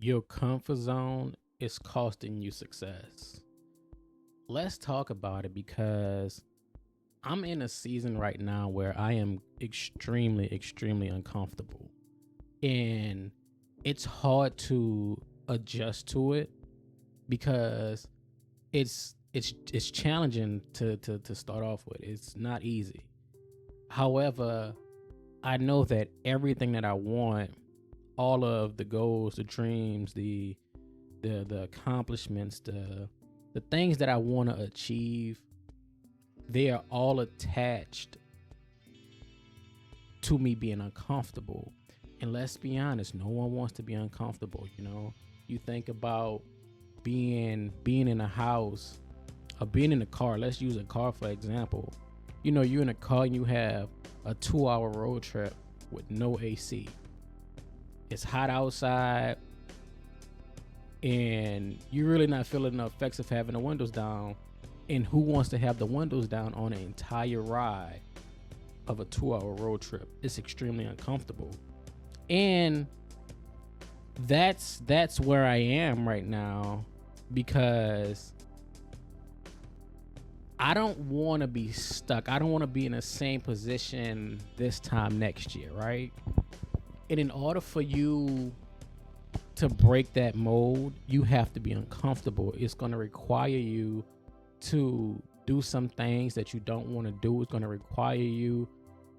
Your comfort zone is costing you success. Let's talk about it because I'm in a season right now where I am extremely, extremely uncomfortable. And it's hard to adjust to it because it's challenging to start off with. It's not easy. However, I know that everything that I want, all of the goals, the dreams, the accomplishments, the things that I want to achieve, they are all attached to me being uncomfortable. And let's be honest, no one wants to be uncomfortable, you know. You think about being in a house or being in a car. Let's use a car for example. You know, you're in a car and you have a 2-hour road trip with no AC. It's hot outside and you're really not feeling the effects of having the windows down. And who wants to have the windows down on an entire ride of a 2-hour road trip? It's extremely uncomfortable. And that's where I am right now because I don't want to be stuck. I don't want to be in the same position this time next year, right? And in order for you to break that mold, you have to be uncomfortable. It's going to require you to do some things that you don't want to do. It's going to require you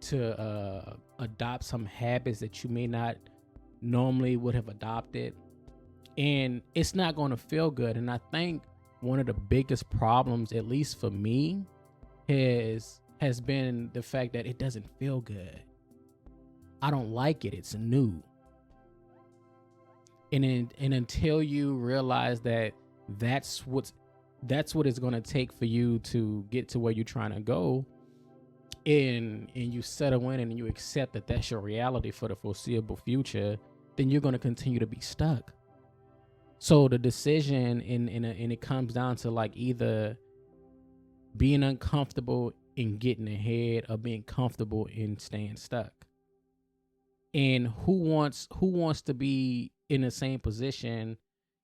to adopt some habits that you may not normally would have adopted. And it's not going to feel good. And I think one of the biggest problems, at least for me, has been the fact that it doesn't feel good. I don't like it. It's new. And until you realize that that's what it's going to take for you to get to where you're trying to go, and you settle in and you accept that that's your reality for the foreseeable future, then you're going to continue to be stuck. So the decision and it comes down to like either being uncomfortable and getting ahead or being comfortable and staying stuck. And who wants to be in the same position,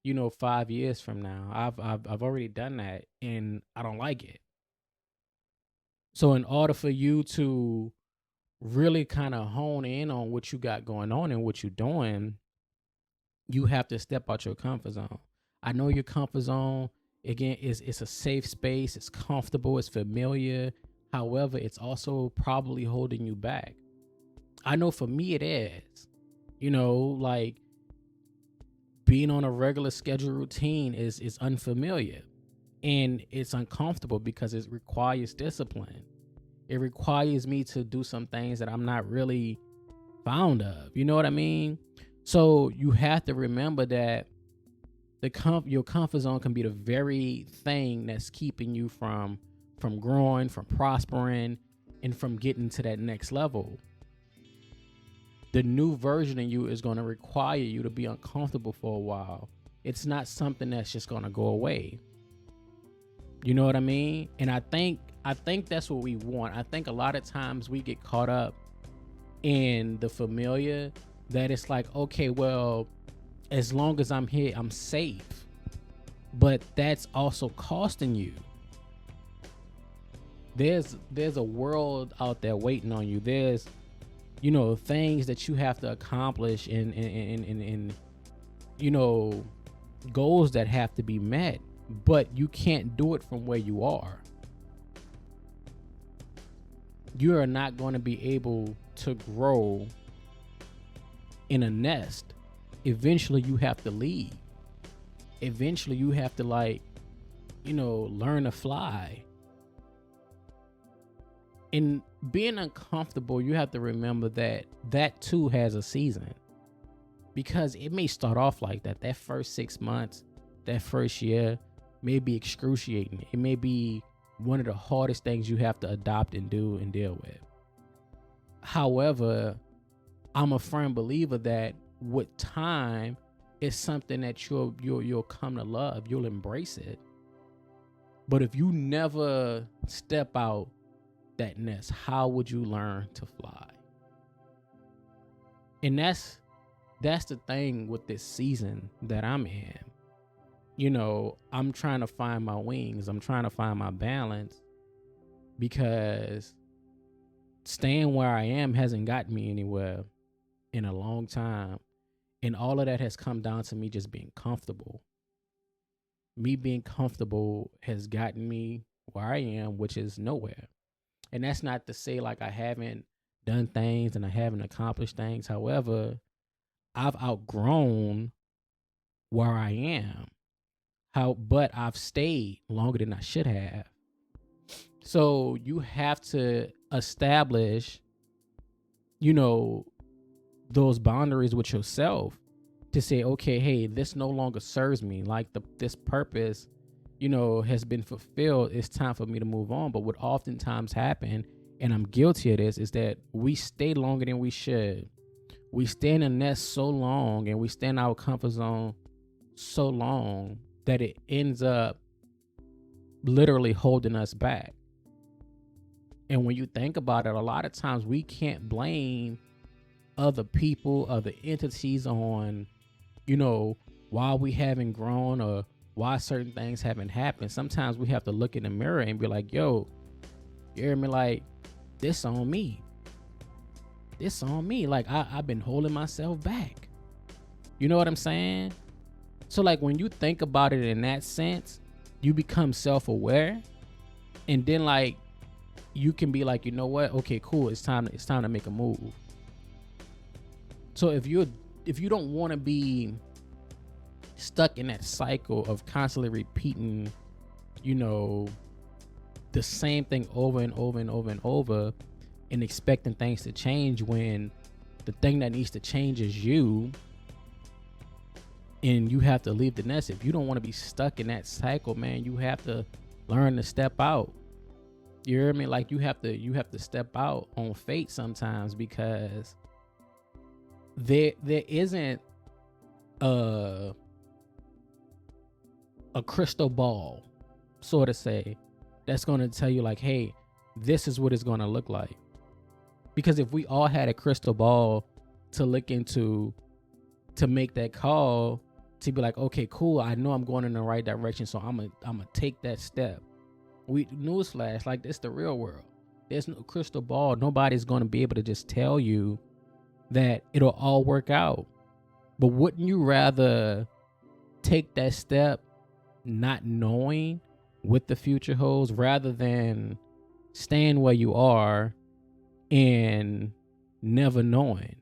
5 years from now? I've already done that and I don't like it. So in order for you to really kind of hone in on what you got going on and what you're doing, you have to step out your comfort zone. I know your comfort zone, again, it's a safe space, it's comfortable, it's familiar. However, it's also probably holding you back. I know for me it is. Like being on a regular schedule routine is unfamiliar. And it's uncomfortable because it requires discipline. It requires me to do some things that I'm not really fond of. You know what I mean? So you have to remember that your comfort zone can be the very thing that's keeping you from growing, from prospering, and from getting to that next level. The new version of you is going to require you to be uncomfortable for a while. It's not something that's just going to go away. You know what I mean? And I think that's what we want. I think a lot of times we get caught up in the familiar, that it's like, okay, well, as long as I'm here, I'm safe. But that's also costing you. There's a world out there waiting on you. There's things that you have to accomplish and goals that have to be met. But you can't do it from where you are. You are not going to be able to grow in a nest. Eventually you have to leave. Eventually you have to learn to fly. And being uncomfortable, you have to remember that too has a season. Because it may start off like that. That first 6 months, that first year may be excruciating. It may be one of the hardest things you have to adopt and do and deal with. However, I'm a firm believer that with time, it's something that you'll come to love. You'll embrace it. But if you never step out that nest, how would you learn to fly? And that's the thing with this season that I'm in. I'm trying to find my wings. I'm trying to find my balance, because staying where I am hasn't gotten me anywhere in a long time. And all of that has come down to me just being comfortable. Me being comfortable has gotten me where I am, which is nowhere. And that's not to say like I haven't done things and I haven't accomplished things. However, I've outgrown where I am. But I've stayed longer than I should have. So you have to establish, those boundaries with yourself to say, okay, hey, this no longer serves me. Like this purpose, has been fulfilled. It's time for me to move on. But what oftentimes happen, and I'm guilty of this, is that we stay longer than we should. We stay in a nest so long and we stay in our comfort zone so long that it ends up literally holding us back. And when you think about it, a lot of times we can't blame other people, other entities on, why we haven't grown or why certain things haven't happened. Sometimes we have to look in the mirror and be like, yo, you hear me? Like, this on me. This on me. Like, I've been holding myself back. You know what I'm saying? So, like, when you think about it in that sense, you become self-aware. And then, like, you can be like, you know what? Okay, cool. It's time to make a move. So if you don't want to be stuck in that cycle of constantly repeating, the same thing over and over and over and over, and expecting things to change when the thing that needs to change is you, and you have to leave the nest. If you don't want to be stuck in that cycle, man, you have to learn to step out. You hear me? Like, you have to step out on faith sometimes, because there isn't a crystal ball, so to say, that's going to tell you like, hey, this is what it's going to look like. Because if we all had a crystal ball to look into, to make that call, to be like, okay, cool, I know I'm going in the right direction, so I'm gonna take that step. Newsflash, like, it's the real world. There's no crystal ball. Nobody's going to be able to just tell you that it'll all work out. But wouldn't you rather take that step not knowing what the future holds, rather than staying where you are and never knowing?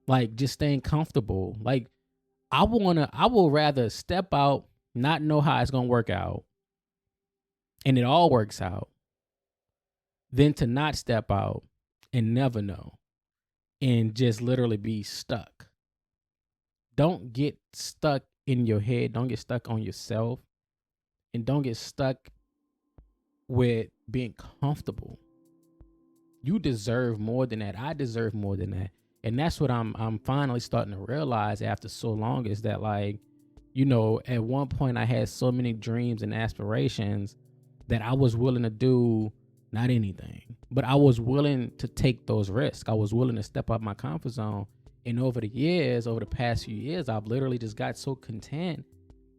Like, just staying comfortable. Like, I will rather step out, not know how it's going to work out, and it all works out, than to not step out and never know and just literally be stuck. Don't get stuck in your head. Don't get stuck on yourself. And don't get stuck with being comfortable. You deserve more than that. I deserve more than that. And that's what I'm finally starting to realize after so long, is that, like, at one point I had so many dreams and aspirations that I was willing to do not anything, but I was willing to take those risks. I was willing to step out my comfort zone. And over the past few years, I've literally just got so content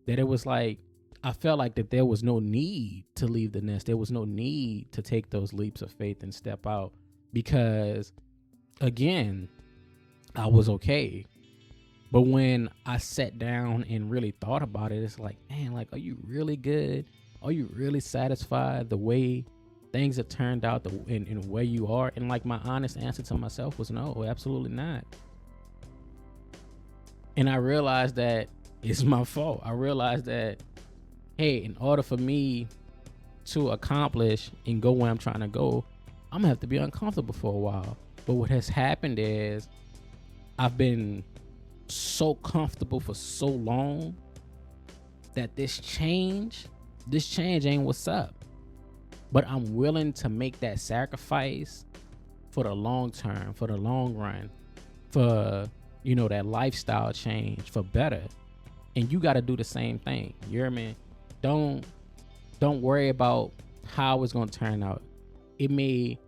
that it was like, I felt like that there was no need to leave the nest. There was no need to take those leaps of faith and step out, because, again, I was okay. But when I sat down and really thought about it, it's like, man, like, are you really good? Are you really satisfied the way things have turned out, and where you are? And, like, my honest answer to myself was no, absolutely not. And I realized that it's my fault. I realized that, hey, in order for me to accomplish and go where I'm trying to go, I'm gonna have to be uncomfortable for a while. But what has happened is I've been so comfortable for so long that this change ain't what's up. But I'm willing to make that sacrifice for the long term, for the long run, for, that lifestyle change, for better. And you got to do the same thing. You hear me? Don't worry about how it's going to turn out. It may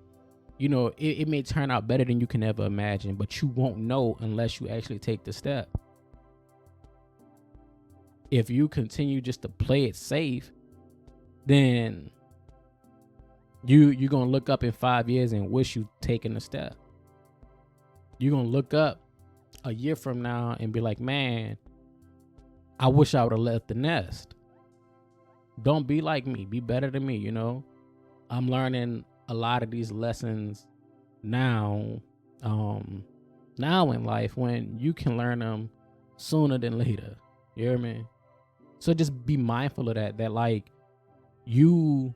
you know, it may turn out better than you can ever imagine, but you won't know unless you actually take the step. If you continue just to play it safe, then you're gonna look up in 5 years and wish you taken the step. You're gonna look up a year from now and be like, man, I wish I would have left the nest. Don't be like me. Be better than me, you know? I'm learning a lot of these lessons now in life, when you can learn them sooner than later. You hear me? So just be mindful of that like you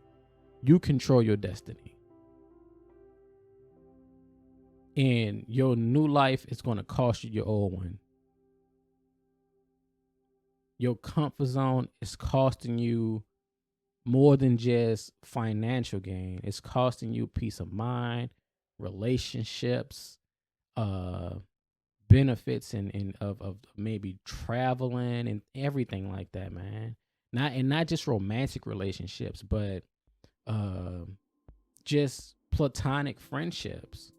control your destiny. And your new life is going to cost you your old one. Your comfort zone is costing you more than just financial gain. It's costing you peace of mind, relationships, benefits and of maybe traveling and everything like that, man. Not just romantic relationships, but just platonic friendships.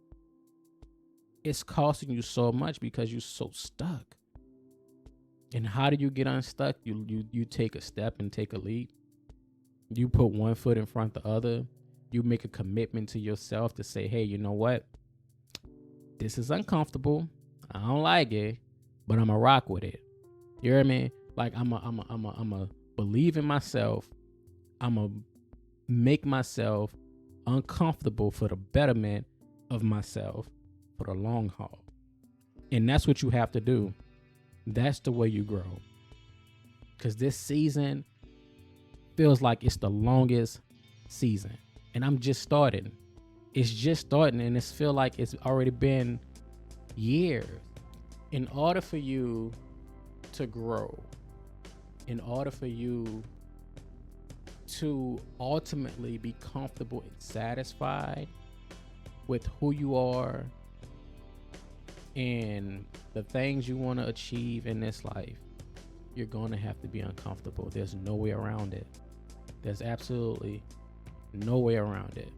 It's costing you so much because you're so stuck. And how do you get unstuck? You take a step and take a leap. You put one foot in front of the other. You make a commitment to yourself to say, hey, you know what? This is uncomfortable. I don't like it, but I'm going to rock with it. You hear what I mean? Like, I'm a believe in myself. I'm going to make myself uncomfortable for the betterment of myself for the long haul. And that's what you have to do. That's the way you grow. Because this season feels like it's the longest season. And I'm just starting. It's just starting, and it feels like it's already been years. In order for you to grow, in order for you to ultimately be comfortable and satisfied with who you are and the things you want to achieve in this life, you're going to have to be uncomfortable. There's no way around it. There's absolutely no way around it.